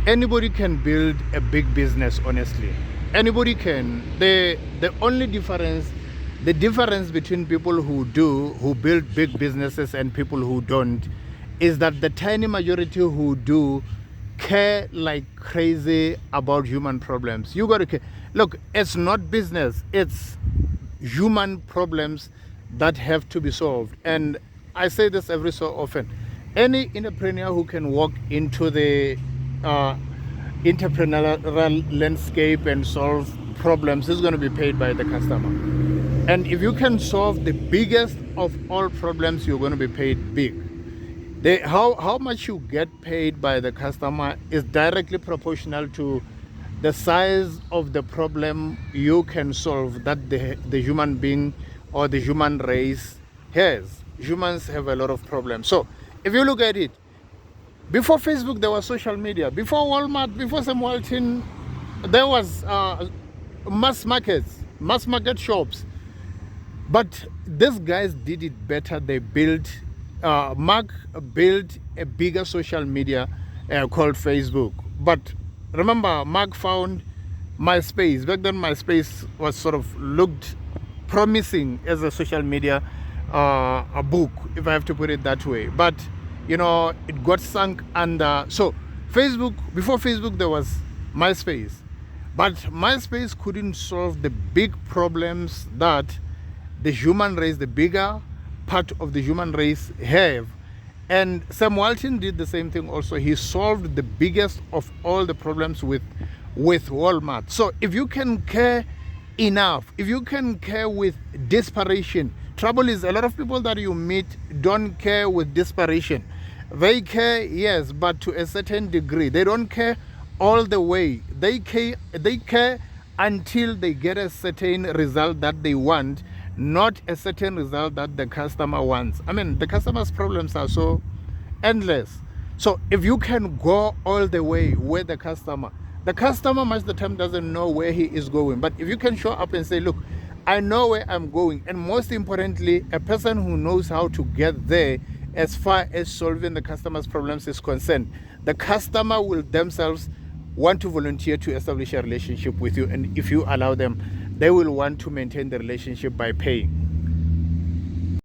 Anybody can build a big business, honestly. Anybody can. The only difference, the difference between people who build big businesses and people who don't, is that the tiny majority who do care like crazy about human problems. You gotta care. Look, it's not business, it's human problems that have to be solved. And I say this every so often. Any entrepreneur who can walk into the uh, entrepreneurial landscape and solve problems is going to be paid by the customer. And if you can solve the biggest of all problems, you're going to be paid big. How much you get paid by the customer is directly proportional to the size of the problem you can solve that the human being or the human race has. Humans have a lot of problems. So if you look at it, before Facebook, there was social media. Before Walmart, before Sam Walton, there was mass market shops. But these guys did it better. They built, Mark built a bigger social media called Facebook. But remember, Mark found MySpace. Back then, MySpace was sort of looked promising as a social media a book, if I have to put it that way. But it got sunk under. So Facebook, before Facebook, there was MySpace. But MySpace couldn't solve the big problems that the human race, the bigger part of the human race, have. And Sam Walton did the same thing also. He solved the biggest of all the problems with Walmart. So if you can care enough, if you can care with desperation, trouble is a lot of people that you meet don't care with desperation. They care, yes, but to a certain degree. They don't care all the way. They care until they get a certain result that they want, not a certain result that the customer wants. I mean, the customer's problems are so endless. So if you can go all the way with the customer most of the time doesn't know where he is going. But if you can show up and say, look, I know where I'm going, and most importantly, a person who knows how to get there as far as solving the customer's problems is concerned, the customer will themselves want to volunteer to establish a relationship with you. And if you allow them, they will want to maintain the relationship by paying.